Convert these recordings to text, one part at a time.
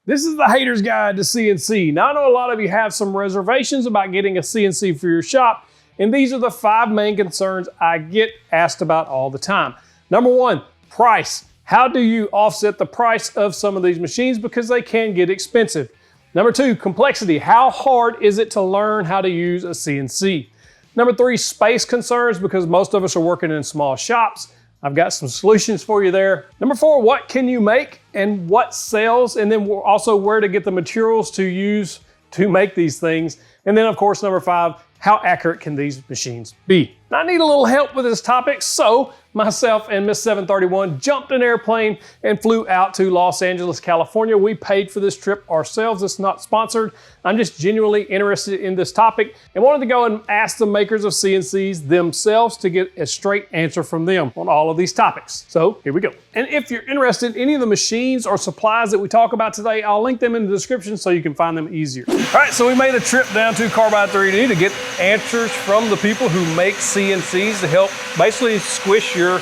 This is the hater's guide to CNC. Now, I know a lot of you have some reservations about getting a CNC for your shop, and these are the 5 main concerns I get asked about all the time. Number 1, price. How do you offset the price of some of these machines because they can get expensive? Number 2, complexity. How hard is it to learn how to use a CNC? Number 3, space concerns, because most of us are working in small shops. I've got some solutions for you there. Number 4, what can you make and what sells? And then also where to get the materials to use to make these things. And then of course, number 5, how accurate can these machines be? Now, I need a little help with this topic, so myself and Miss 731 jumped an airplane and flew out to Los Angeles, California. We paid for this trip ourselves. It's not sponsored. I'm just genuinely interested in this topic and wanted to go and ask the makers of CNCs themselves to get a straight answer from them on all of these topics. So here we go. And if you're interested in any of the machines or supplies that we talk about today, I'll link them in the description so you can find them easier. All right, so we made a trip down to Carbide 3D to get answers from the people who make CNCs to help basically squish your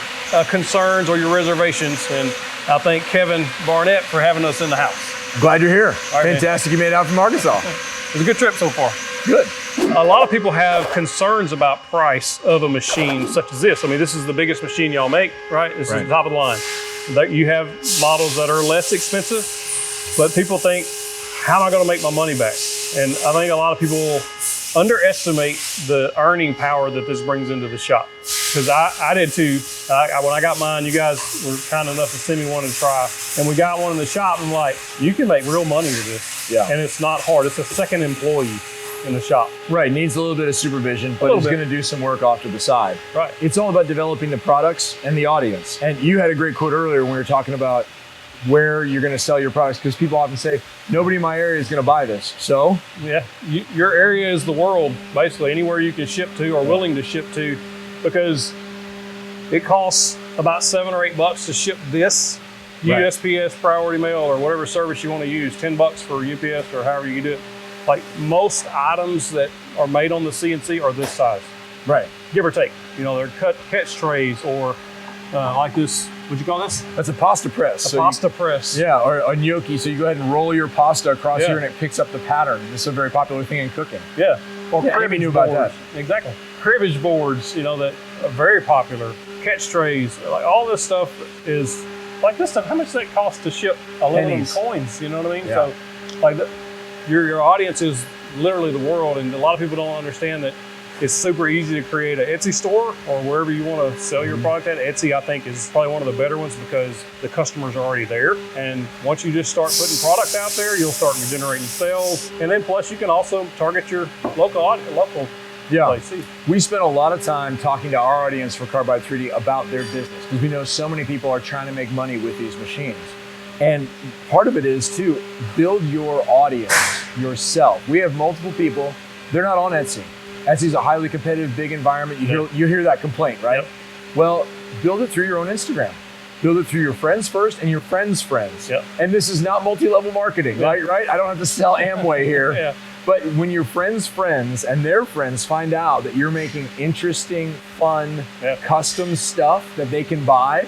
concerns or your reservations. And I thank Kevin Barnett for having us in the house. Glad you're here. Right, fantastic, man. You made it out from Arkansas. It was a good trip so far. Good. A lot of people have concerns about price of a machine such as this. I mean, this is the biggest machine y'all make, right? This is the top of the line. You have models that are less expensive, but people think, how am I gonna make my money back? And I think a lot of people underestimate the earning power that this brings into the shop. Because I did too. When I got mine, you guys were kind enough to send me one and try. And we got one in the shop, and I'm like, you can make real money with this. Yeah. And it's not hard. It's a second employee in the shop. Right, needs a little bit of supervision, but it's gonna do some work off to the side. Right. It's all about developing the products and the audience. And you had a great quote earlier when we were talking about where you're gonna sell your products, because people often say, nobody in my area is gonna buy this, so? Yeah, your area is the world, basically, anywhere you can ship to or willing to ship to, because it costs about $7 or $8 to ship this USPS priority mail or whatever service you want to use, $10 for UPS or however you do it. Like most items that are made on the CNC are this size. Right. Give or take. You know, they're catch trays or like this, what'd you call this? That's a pasta press. A pasta press. Yeah, or a gnocchi. So you go ahead and roll your pasta across here and it picks up the pattern. This is a very popular thing in cooking. Yeah. Or cribbage knew about that. Exactly. Cribbage boards, you know, that are very popular. Catch trays, like all this stuff is, like this stuff, how much does that cost to ship aluminum coins, you know what I mean? Yeah. So like your audience is literally the world, and a lot of people don't understand that it's super easy to create an Etsy store or wherever you want to sell your product at. Etsy, I think, is probably one of the better ones because the customers are already there. And once you just start putting product out there, you'll start generating sales. And then plus you can also target your local audience, place. We spent a lot of time talking to our audience for Carbide 3D about their business, because we know so many people are trying to make money with these machines. And part of it is to build your audience yourself. We have multiple people, they're not on Etsy. Etsy's a highly competitive, big environment. You hear that complaint, right? Yep. Well, build it through your own Instagram. Build it through your friends first and your friends' friends. Yep. And this is not multi-level marketing, right? I don't have to sell Amway here. Yeah. But when your friends' friends and their friends find out that you're making interesting, fun, custom stuff that they can buy,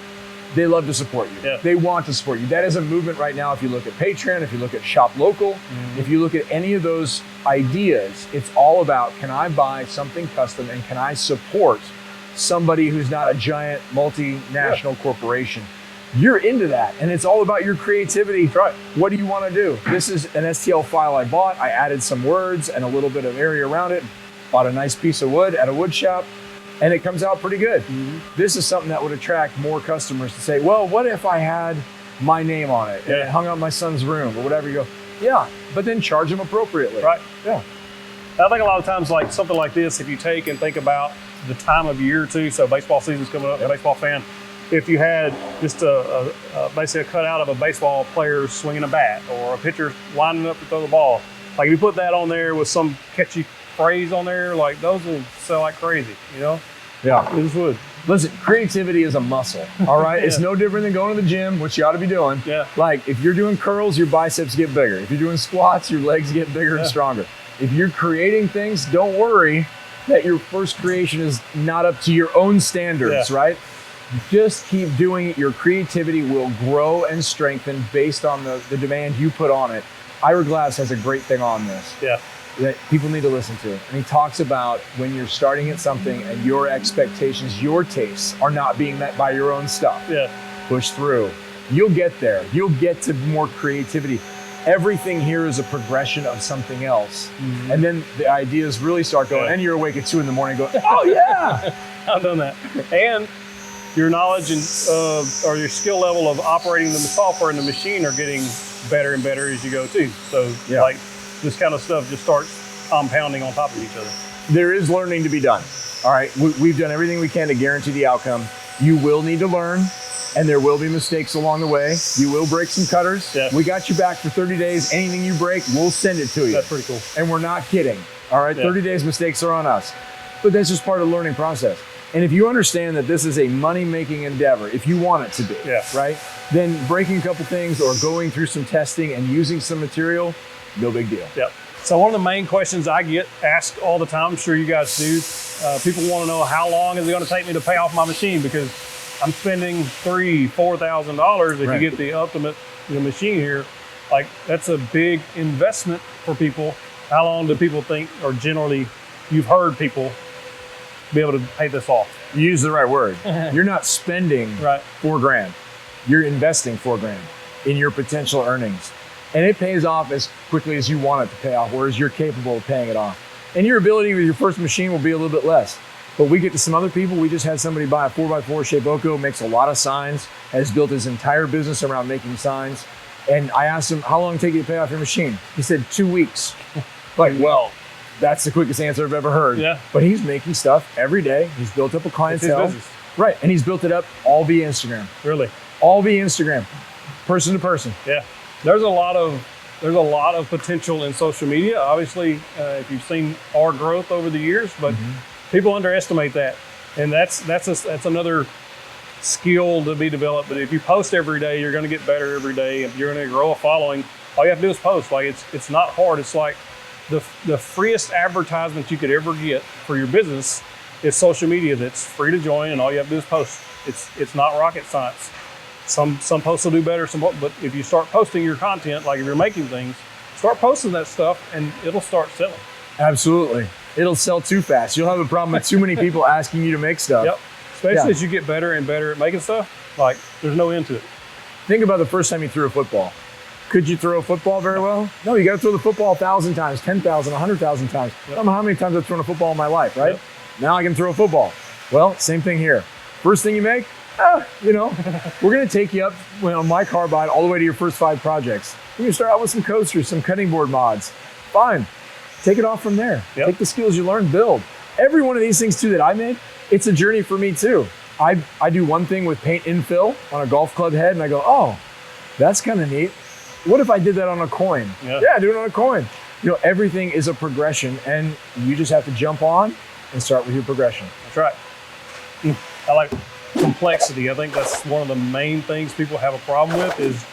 they love to support you. Yeah. They want to support you. That is a movement right now. If you look at Patreon, if you look at Shop Local, if you look at any of those ideas, it's all about, can I buy something custom and can I support somebody who's not a giant multinational corporation? You're into that, and it's all about your creativity. Right. What do you want to do? This is an STL file I bought. I added some words and a little bit of area around it. Bought a nice piece of wood at a wood shop, and it comes out pretty good. This is something that would attract more customers to say, well, what if I had my name on it and it hung out in my son's room or whatever? You go, yeah, but then charge them appropriately. Right. Yeah. I think a lot of times, like something like this, if you take and think about the time of year too, so baseball season's coming up, baseball fan, if you had just basically a cutout of a baseball player swinging a bat or a pitcher lining up to throw the ball, like if you put that on there with some catchy phrase on there, like those will sell like crazy, you know? Yeah. It just would. Listen, creativity is a muscle, all right? It's no different than going to the gym, which you ought to be doing. Yeah. Like if you're doing curls, your biceps get bigger. If you're doing squats, your legs get bigger and stronger. If you're creating things, don't worry that your first creation is not up to your own standards, right? Just keep doing it. Your creativity will grow and strengthen based on the demand you put on it. Ira Glass has a great thing on this. Yeah. That people need to listen to. And he talks about when you're starting at something and your expectations, your tastes are not being met by your own stuff. Yeah. Push through. You'll get there. You'll get to more creativity. Everything here is a progression of something else. Mm-hmm. And then the ideas really start going, and you're awake at 2 a.m. going, oh yeah! I've done that. And your knowledge and or your skill level of operating the software and the machine are getting better and better as you go too. So like this kind of stuff just starts compounding on top of each other. There is learning to be done. All right, we've done everything we can to guarantee the outcome. You will need to learn, and there will be mistakes along the way. You will break some cutters. Yeah. We got you back for 30 days. Anything you break, we'll send it to you. That's pretty cool. And we're not kidding. All right, 30 days mistakes are on us. But that's just part of the learning process. And if you understand that this is a money-making endeavor, if you want it to be, right, then breaking a couple things or going through some testing and using some material, no big deal. Yep. So one of the main questions I get asked all the time, I'm sure you guys do, people want to know how long is it going to take me to pay off my machine, because I'm spending $3,000-$4,000 if you get the ultimate machine here. Like, that's a big investment for people. How long do people think, or generally you've heard people be able to pay this off? You use the right word. You're not spending $4,000. You're investing $4,000 in your potential earnings. And it pays off as quickly as you want it to pay off, whereas you're capable of paying it off. And your ability with your first machine will be a little bit less. But we get to some other people. We just had somebody buy a 4x4 Shapeoko, makes a lot of signs, has built his entire business around making signs. And I asked him, how long did it take you to pay off your machine? He said 2 weeks. Like, well, that's the quickest answer I've ever heard. Yeah. But he's making stuff every day. He's built up a clientele. Right. And he's built it up all via Instagram. Really? All via Instagram. Person to person. Yeah. There's a lot of potential in social media. Obviously, if you've seen our growth over the years, but people underestimate that. And that's another skill to be developed. But if you post every day, you're going to get better every day. If you're going to grow a following, all you have to do is post. Like, it's not hard. It's like the freest advertisement you could ever get for your business is social media. That's free to join, and all you have to do is post. It's not rocket science. Some posts will do better, but if you start posting your content, like if you're making things, start posting that stuff and it'll start selling. Absolutely. It'll sell too fast. You'll have a problem with too many people asking you to make stuff. Yep. Especially as you get better and better at making stuff, like there's no end to it. Think about the first time you threw a football. Could you throw a football very well? No, you got to throw the football 1,000 times, 10,000, 100,000 times. I don't know how many times I've thrown a football in my life, right? Now I can throw a football. Well, same thing here. First thing you make, we're going to take you up on my carbide all the way to your first 5 projects. You're going to start out with some coasters, some cutting board mods. Fine. Take it off from there. Yep. Take the skills you learn, build. Every one of these things too that I made, it's a journey for me too. I do one thing with paint infill on a golf club head and I go, oh, that's kind of neat. What if I did that on a coin? Yeah, do it on a coin. Everything is a progression and you just have to jump on and start with your progression. That's right. I like complexity. I think that's one of the main things people have a problem with, is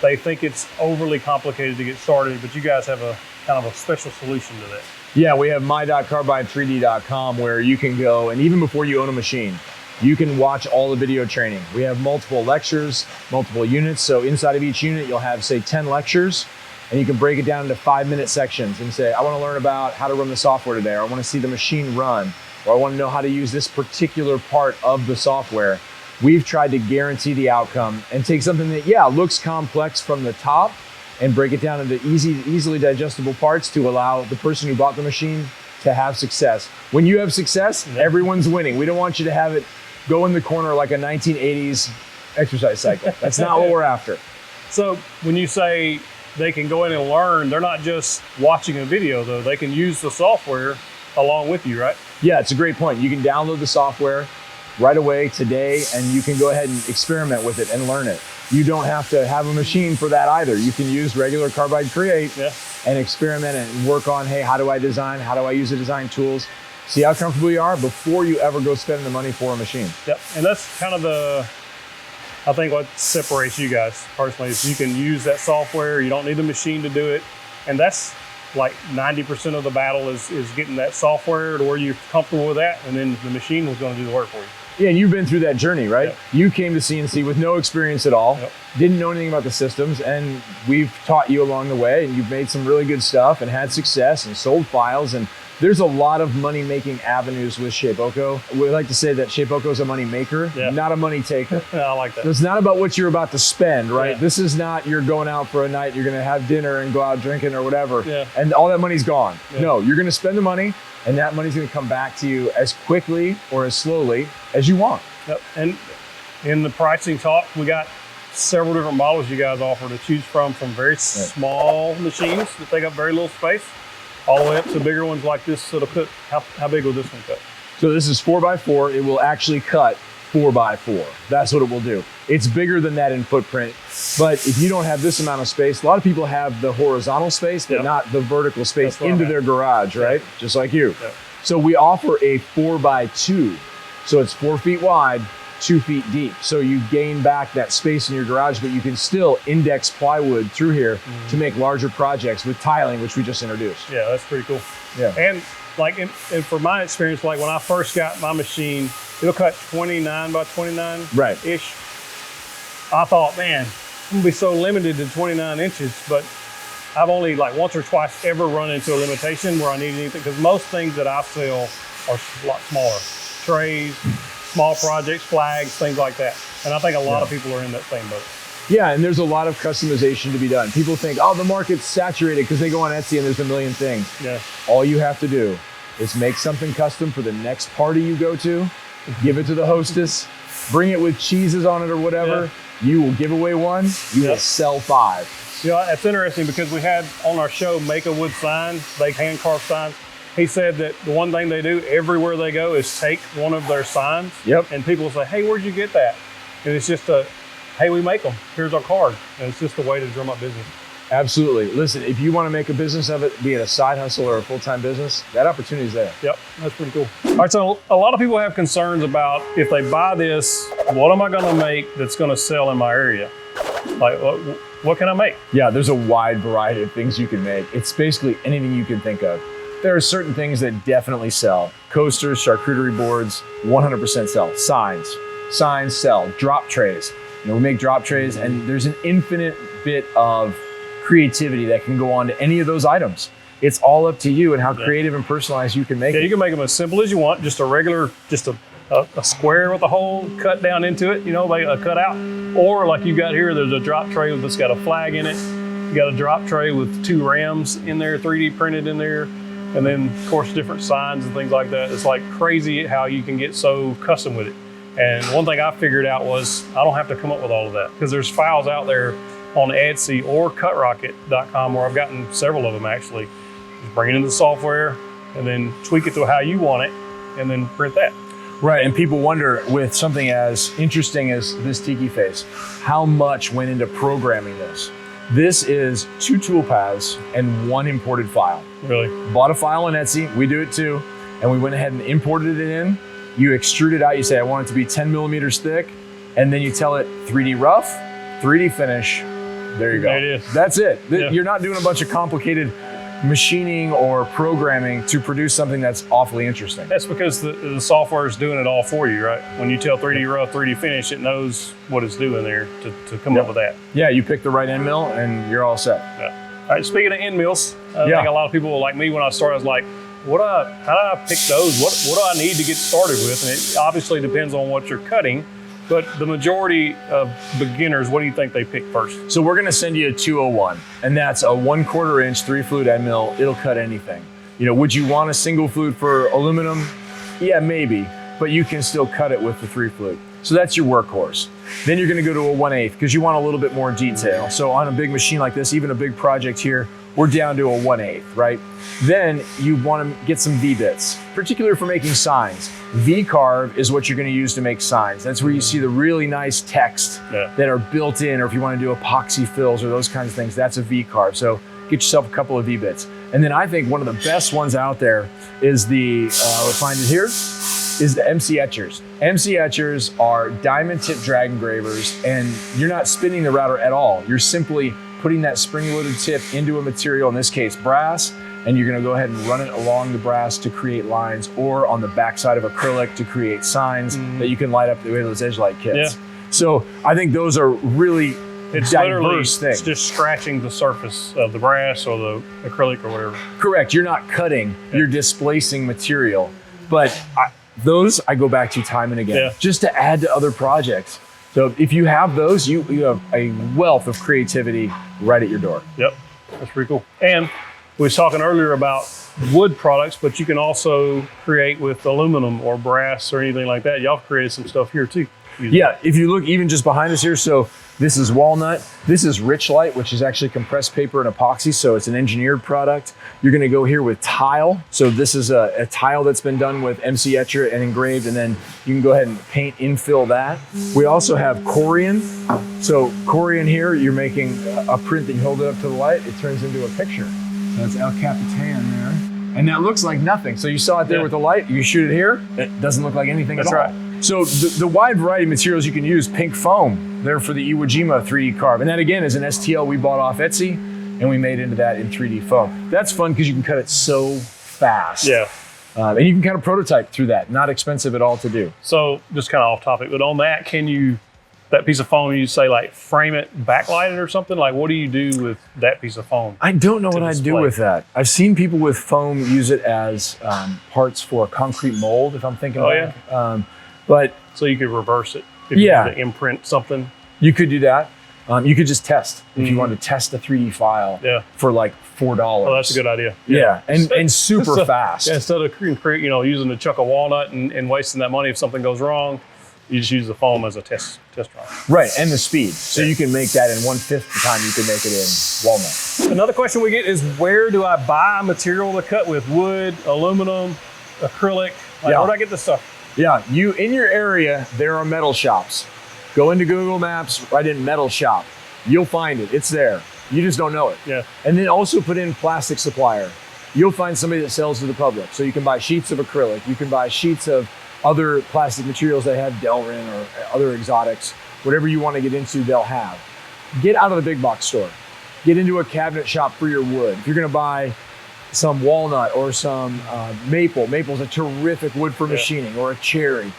they think it's overly complicated to get started, but you guys have a kind of a special solution to that. Yeah, we have my.carbide3d.com where you can go, and even before you own a machine, you can watch all the video training. We have multiple lectures, multiple units. So inside of each unit, you'll have, say, 10 lectures, and you can break it down into 5-minute sections and say, I want to learn about how to run the software today, or I want to see the machine run, or I want to know how to use this particular part of the software. We've tried to guarantee the outcome and take something that, looks complex from the top and break it down into easily digestible parts to allow the person who bought the machine to have success. When you have success, everyone's winning. We don't want you to have it go in the corner like a 1980s exercise cycle. That's not what we're after. So when you say they can go in and learn, they're not just watching a video though. They can use the software along with you, right? Yeah, it's a great point. You can download the software right away today, and you can go ahead and experiment with it and learn it. You don't have to have a machine for that either. You can use regular Carbide Create and experiment and work on, hey, how do I design? How do I use the design tools? See how comfortable you are before you ever go spending the money for a machine. Yep, and that's kind of I think what separates you guys personally is you can use that software. You don't need the machine to do it. And that's like 90% of the battle is getting that software to where you're comfortable with that, and then the machine is going to do the work for you. Yeah, and you've been through that journey, right? Yep. You came to CNC with no experience at all, Yep. didn't know anything about the systems, and we've taught you along the way, and you've made some really good stuff and had success and sold files. And there's a lot of money-making avenues with Shapeoko. We like to say that Shapeoko is a money maker, not a money taker. I like that. It's not about what you're about to spend, right? Yeah. This is not you're going out for a night, you're gonna have dinner and go out drinking or whatever, Yeah. and all that money's gone. Yeah. No, you're gonna spend the money, and that money's gonna come back to you as quickly or as slowly as you want. Yep. And in the pricing talk, we got several different models you guys offer to choose from very small machines that take up very little space, all the way up to bigger ones like this. So it'll cut, how big will this one cut? So this is 4x4. It will actually cut 4x4. That's what it will do. It's bigger than that in footprint, but if you don't have this amount of space, a lot of people have the horizontal space, but not the vertical space into their garage, right? Just like you. Yep. So we offer a 4x2. So it's 4 feet wide, 2 feet deep. So you gain back that space in your garage, but you can still index plywood through here to make larger projects with tiling, which we just introduced. Yeah, that's pretty cool. Yeah. And like, and from my experience, like when I first got my machine, it'll cut 29 by 29 ish. I thought, man, I'm gonna be so limited to 29 inches, but I've only like once or twice ever run into a limitation where I need anything, because most things that I sell are a lot smaller. Trays, small projects, flags, things like that. And I think a lot of people are in that same boat. Yeah, and there's a lot of customization to be done. People think, oh, the market's saturated because they go on Etsy and there's a million things. Yeah. All you have to do is make something custom for the next party you go to, give it to the hostess, bring it with cheeses on it or whatever. You will give away one, you will sell 5. You know, it's interesting because we had on our show Make a Wood signs, they hand carve signs. He said that the one thing they do everywhere they go is take one of their signs. Yep. And people will say, hey, where'd you get that? And it's just hey, we make them. Here's our card. And it's just a way to drum up business. Absolutely. Listen, if you want to make a business of it, be it a side hustle or a full-time business, that opportunity is there. Yep, that's pretty cool. All right, so a lot of people have concerns about if they buy this, what am I going to make that's going to sell in my area? Like, what can I make? Yeah, there's a wide variety of things you can make. It's basically anything you can think of. There are certain things that definitely sell. Coasters, charcuterie boards, 100% sell. Signs sell. Drop trays. You know, we make drop trays, and there's an infinite bit of creativity that can go on to any of those items. It's all up to you and how creative and personalized you can make it. Yeah, you can make them as simple as you want, just a regular, just a square with a hole cut down into it, you know, like a cutout. Or like you got here, there's a drop tray that's got a flag in it. You got a drop tray with 2 rams in there, 3D printed in there. And then, of course, different signs and things like that. It's like crazy how you can get so custom with it. And one thing I figured out was I don't have to come up with all of that, because there's files out there on Etsy or cutrocket.com where I've gotten several of them actually. Just bring it into the software and then tweak it to how you want it and then print that. Right, and people wonder with something as interesting as this tiki face, how much went into programming this? This is 2 tool paths and 1 imported file. Really? Bought a file on Etsy, we do it too, and we went ahead and imported it in. You extrude it out, you say, I want it to be 10 millimeters thick, and then you tell it 3D rough, 3D finish, there you go. There it is. That's it. Yeah. You're not doing a bunch of complicated machining or programming to produce something that's awfully interesting. That's because the software is doing it all for you, right? When you tell 3D rough, 3D finish, it knows what it's doing there to come up with that. Yeah, you pick the right end mill and you're all set. Yeah. All right, speaking of end mills, I think a lot of people like me when I started, I was like, how do I pick those? What do I need to get started with? And it obviously depends on what you're cutting, but the majority of beginners, what do you think they pick first? So we're gonna send you a 201, and that's a 1/4 inch 3 flute end mill. It'll cut anything. You know, would you want a single flute for aluminum? Yeah, maybe, but you can still cut it with the 3 flute. So that's your workhorse. Then you're gonna go to a 1/8 because you want a little bit more detail. So on a big machine like this, even a big project here, we're down to a 1/8, right? Then you want to get some V-bits, particularly for making signs. V-carve is what you're going to use to make signs. That's where you see the really nice text that are built in, or if you want to do epoxy fills or those kinds of things, that's a V-carve. So get yourself a couple of V-bits. And then I think one of the best ones out there is the, we'll find it here, is the MC etchers. MC etchers are diamond tip drag engravers, and you're not spinning the router at all. You're simply putting that spring-loaded tip into a material, in this case brass, and you're gonna go ahead and run it along the brass to create lines, or on the backside of acrylic to create signs that you can light up with those edge light kits. Yeah. So I think those are really diverse things. It's just scratching the surface of the brass or the acrylic or whatever. Correct, you're not cutting, you're displacing material. But those I go back to time and again, just to add to other projects. So if you have those, you have a wealth of creativity right at your door. Yep, that's pretty cool. And we was talking earlier about wood products, but you can also create with aluminum or brass or anything like that. Y'all created some stuff here too. Yeah, if you look even just behind us here, so this is walnut, this is rich light, which is actually compressed paper and epoxy, so it's an engineered product. You're gonna go here with tile. So this is a tile that's been done with MC Etcher and engraved, and then you can go ahead and paint, infill that. We also have Corian. So Corian here, you're making a print that you hold it up to the light, it turns into a picture. So that's El Capitan there. And that looks like nothing. So you saw it there with the light, you shoot it here, it doesn't look like anything at all. That's right. So the wide variety of materials you can use, pink foam, there for the Iwo Jima 3D carve. And that again is an STL we bought off Etsy, and we made into that in 3D foam. That's fun because you can cut it so fast. Yeah. And you can kind of prototype through that. Not expensive at all to do. So just kind of off topic, but on that, can you, that piece of foam, you say like frame it, backlight it or something? Like what do you do with that piece of foam? I don't know what I'd do with that. I've seen people with foam use it as parts for concrete mold, if I'm thinking back. Yeah. But so you could reverse it if you wanted to imprint something. You could do that. You could just test if you wanted to test a 3D file for like $4. Oh, that's a good idea. Yeah, and super fast. Yeah, instead of using a chunk of walnut and wasting that money if something goes wrong, you just use the foam as a test run. Right, and the speed. So you can make that in 1/5 the time you can make it in walnut. Another question we get is, where do I buy material to cut with? Wood, aluminum, acrylic? Like, where do I get this stuff? Yeah, in your area, there are metal shops. Go into Google Maps, write in metal shop. You'll find it, it's there. You just don't know it. Yeah. And then also put in plastic supplier. You'll find somebody that sells to the public. So you can buy sheets of acrylic, you can buy sheets of other plastic materials that have Delrin or other exotics. Whatever you want to get into, they'll have. Get out of the big box store. Get into a cabinet shop for your wood. If you're gonna buy some walnut or some maple. Maple's a terrific wood for machining, or a cherry.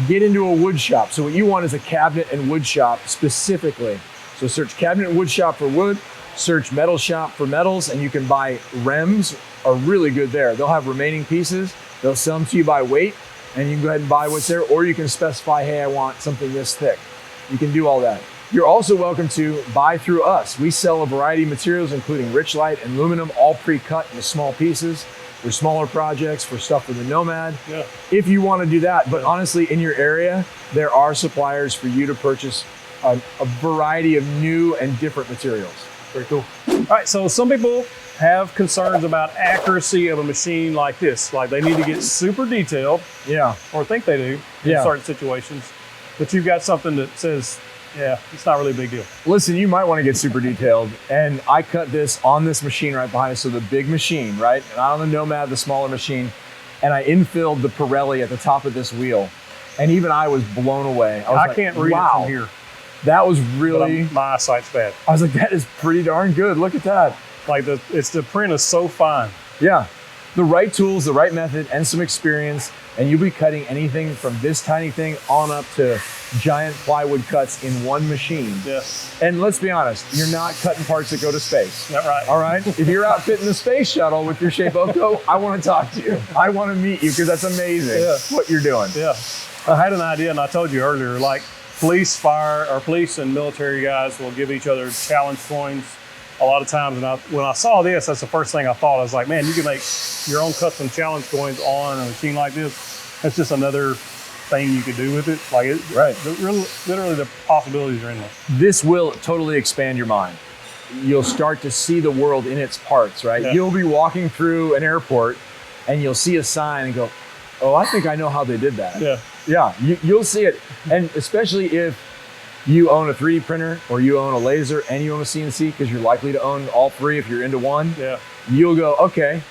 Get into a wood shop. So what you want is a cabinet and wood shop specifically. So search cabinet and wood shop for wood, search metal shop for metals, and you can buy rems are really good there. They'll have remaining pieces. They'll sell them to you by weight, and you can go ahead and buy what's there, or you can specify, hey, I want something this thick. You can do all that. You're also welcome to buy through us. We sell a variety of materials, including rich light and aluminum, all pre-cut into small pieces for smaller projects, for stuff for the Nomad. Yeah. If you want to do that, but honestly, in your area, there are suppliers for you to purchase a variety of new and different materials. Very cool. All right, so some people have concerns about accuracy of a machine like this. Like they need to get super detailed. Yeah. Or think they do in certain situations. But you've got something that says, yeah, it's not really a big deal. Listen, you might want to get super detailed. And I cut this on this machine right behind us. So the big machine, right? And on the Nomad, the smaller machine. And I infilled the Pirelli at the top of this wheel. And even I was blown away. I can't read it from here. That was really... my eyesight's bad. I was like, that is pretty darn good. Look at that. Like the print is so fine. Yeah. The right tools, the right method, and some experience, and you'll be cutting anything from this tiny thing on up to giant plywood cuts in one machine. Yeah. And let's be honest, you're not cutting parts that go to space. That's right. All right? If you're outfitting the space shuttle with your Shapeoko, I want to talk to you. I want to meet you because that's amazing what you're doing. Yeah. I had an idea, and I told you earlier, like police, fire, or police and military guys will give each other challenge coins a lot of times. And when I saw this, that's the first thing I thought. I was like, man, you can make your own custom challenge coins on a machine like this. That's just another thing you could do with it. Like, literally the possibilities are endless. This will totally expand your mind. You'll start to see the world in its parts, right? Yeah. You'll be walking through an airport and you'll see a sign and go, oh, I think I know how they did that. Yeah. Yeah, you'll see it. And especially if you own a 3D printer or you own a laser and you own a CNC, because you're likely to own all three if you're into one. Yeah. You'll go, okay,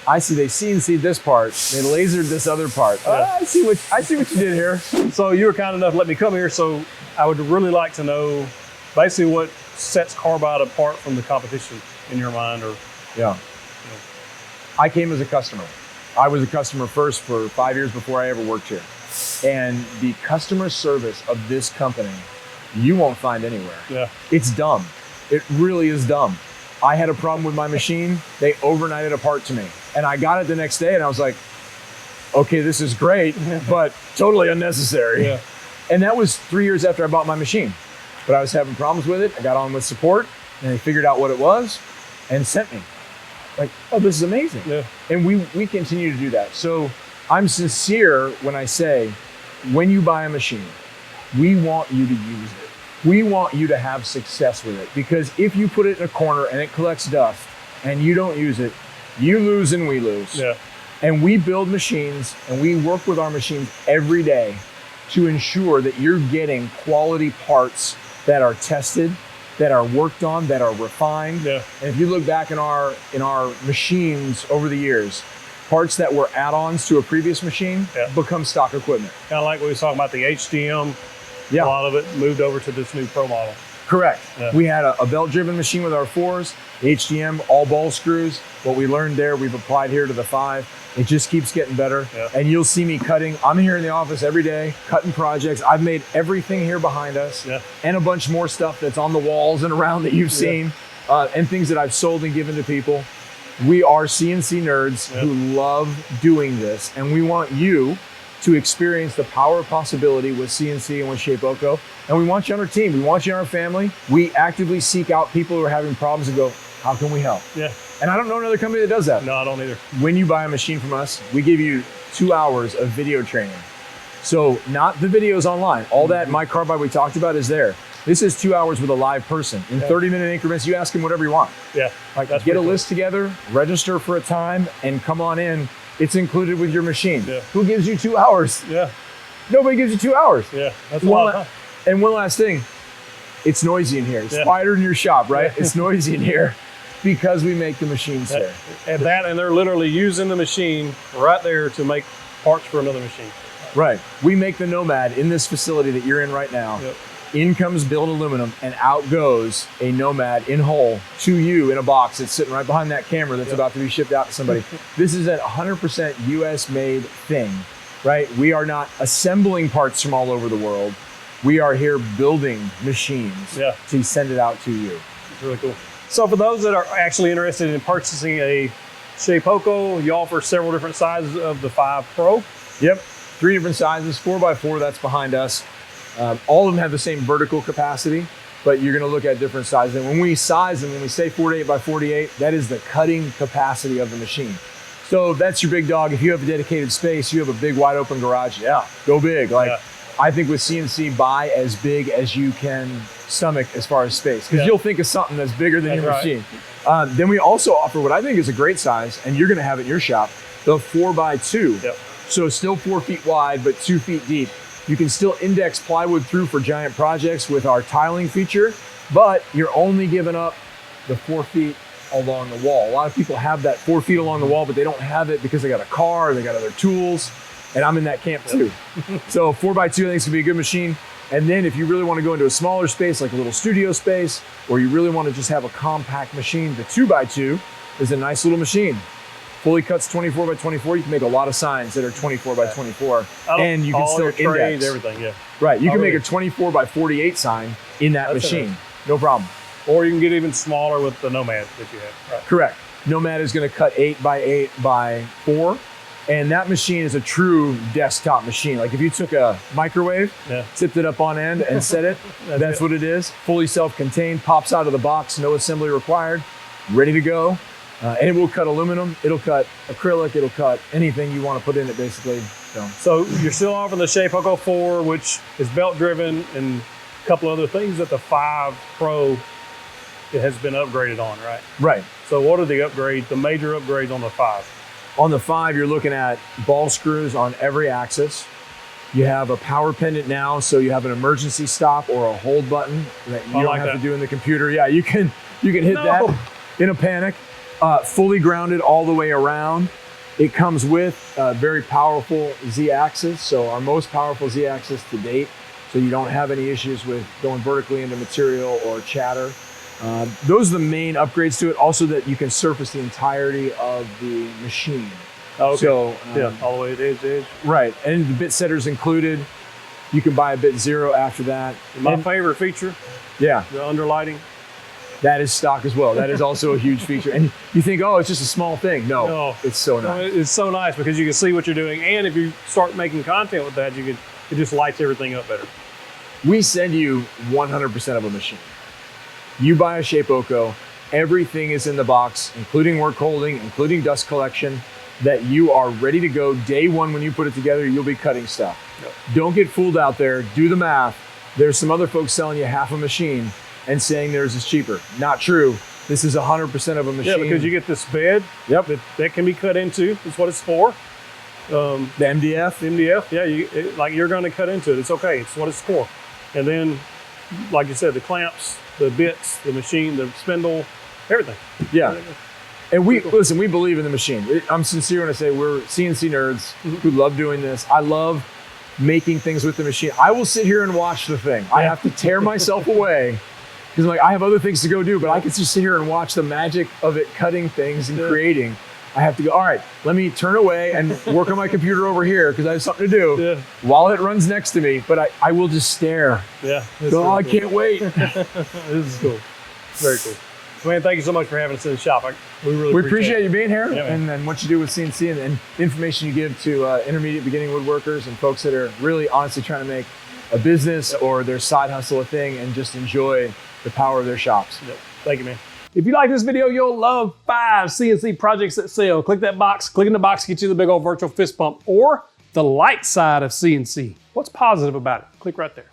I see they CNC'd this part, they lasered this other part. Yeah. I see what you did here. So you were kind enough to let me come here. So I would really like to know basically what sets Carbide apart from the competition in your mind, or I came as a customer. I was a customer first for 5 years before I ever worked here. And the customer service of this company, you won't find anywhere. Yeah. It's dumb. It really is dumb. I had a problem with my machine. They overnighted a part to me. And I got it the next day and I was like, okay, this is great, but totally unnecessary. Yeah. And that was 3 years after I bought my machine. But I was having problems with it. I got on with support and they figured out what it was and sent me. Like, oh, this is amazing. Yeah. And we continue to do that. So I'm sincere when I say, when you buy a machine, we want you to use it. We want you to have success with it, because if you put it in a corner and it collects dust and you don't use it, you lose and we lose. Yeah. And we build machines and we work with our machines every day to ensure that you're getting quality parts that are tested, that are worked on, that are refined. Yeah. And if you look back in our machines over the years, parts that were add-ons to a previous machine become stock equipment. Kind of like we were talking about the HDM. Yeah. A lot of it moved over to this new Pro model. Correct. Yeah. We had a belt-driven machine with our 4s, HDM, all ball screws. What we learned there, we've applied here to the 5. It just keeps getting better. Yeah. And you'll see me cutting. I'm here in the office every day, cutting projects. I've made everything here behind us and a bunch more stuff that's on the walls and around that you've seen, and things that I've sold and given to people. We are CNC nerds who love doing this, and we want you to experience the power of possibility with CNC and with Shapeoko. And we want you on our team. We want you in our family. We actively seek out people who are having problems and go, how can we help? Yeah. And I don't know another company that does that. No, I don't either. When you buy a machine from us, we give you 2 hours of video training. So not the videos online. All that My Carbide we talked about is there. This is 2 hours with a live person. In 30-minute increments, you ask them whatever you want. Yeah. Like, That's get a pretty cool. list together, register for a time, and come on in. It's included with your machine. Yeah. Who gives you 2 hours? Yeah. Nobody gives you 2 hours. Yeah. That's a lot of time. And one last thing, it's noisy in here. It's quieter in your shop, right? It's noisy in here because we make the machines there. And they're literally using the machine right there to make parts for another machine. Right. We make the Nomad in this facility that you're in right now. Yep. In comes billet aluminum and out goes a Nomad in whole to you in a box that's sitting right behind that camera that's about to be shipped out to somebody. This is a 100% US made thing, right? We are not assembling parts from all over the world. We are here building machines to send it out to you. It's really cool. So for those that are actually interested in purchasing a Shapeoko, you offer several different sizes of the 5 Pro. Yep, 3 different sizes, 4x4, that's behind us. All of them have the same vertical capacity, but you're gonna look at different sizes. And when we size them, when we say 48 by 48, that is the cutting capacity of the machine. So that's your big dog. If you have a dedicated space, you have a big wide open garage, go big. Like, I think with CNC, buy as big as you can stomach as far as space, because you'll think of something that's bigger than your machine. Then we also offer what I think is a great size, and you're gonna have it in your shop, the 4x2. So still 4 feet wide, but 2 feet deep. You can still index plywood through for giant projects with our tiling feature, but you're only giving up the 4 feet along the wall. A lot of people have that 4 feet along the wall, but they don't have it because they got a car, they got other tools, and I'm in that camp too. So 4x2 I think is gonna be a good machine. And then if you really want to go into a smaller space, like a little studio space, or you really want to just have a compact machine, the 2x2 is a nice little machine. Fully cuts 24 by 24. You can make a lot of signs that are 24 by 24, and you can still index everything. Right, you can make a 24 by 48 sign in that machine, no problem. Or you can get even smaller with the Nomad that you have. Right. Correct. Nomad is going to cut 8 by 8 by 4. And that machine is a true desktop machine. Like if you took a microwave, tipped it up on end and set it, that's what it is. Fully self-contained, pops out of the box, no assembly required, ready to go. And it will cut aluminum, it'll cut acrylic, it'll cut anything you want to put in it basically. So you're still offering the Shapeoko 4, which is belt driven, and a couple other things that the 5 Pro it has been upgraded on, right? Right. So what are the upgrades, the major upgrades on the 5? On the 5, you're looking at ball screws on every axis. You have a power pendant now, so you have an emergency stop or a hold button that you don't have to do in the computer. Yeah, you can hit that in a panic. Fully grounded all the way around. It comes with a very powerful Z-axis, so our most powerful Z-axis to date, so you don't have any issues with going vertically into material or chatter. Those are the main upgrades to it. Also that you can surface the entirety of the machine. Oh, okay. So, yeah, all the way to edge to edge. Right, and the bit setter's included. You can buy a bit zero after that. My favorite feature, yeah, the underlighting. That is stock as well. That is also a huge feature. And you think, oh, it's just a small thing. No, it's so nice. It's so nice because you can see what you're doing. And if you start making content with that, it just lights everything up better. We send you 100% of a machine. You buy a Shapeoko, everything is in the box, including work holding, including dust collection, that you are ready to go. Day one, when you put it together, you'll be cutting stuff. Yep. Don't get fooled out there. Do the math. There's some other folks selling you half a machine and saying theirs is cheaper. Not true. This is 100% of a machine. Yeah, because you get this bed. Yep. That can be cut into. That's what it's for. The MDF. Yeah, like you're going to cut into it. It's okay. It's what it's for. And then, like you said, the clamps, the bits, the machine, the spindle, everything. Yeah. And listen, we believe in the machine. I'm sincere when I say we're CNC nerds who love doing this. I love making things with the machine. I will sit here and watch the thing. I have to tear myself away because I'm like, I have other things to go do, but I can just sit here and watch the magic of it cutting things and creating. I have to go, all right, let me turn away and work on my computer over here because I have something to do while it runs next to me, but I will just stare. Yeah. So, I can't wait. This is cool. Very cool. Man, thank you so much for having us in the shop. We appreciate you being here, yeah, and what you do with CNC and the information you give to intermediate beginning woodworkers and folks that are really honestly trying to make a business or their side hustle a thing and just enjoy the power of their shops. Yep. Thank you, man. If you like this video, you'll love 5 CNC projects that sell. Click that box, click in the box, get you the big old virtual fist pump or the light side of CNC. What's positive about it? Click right there.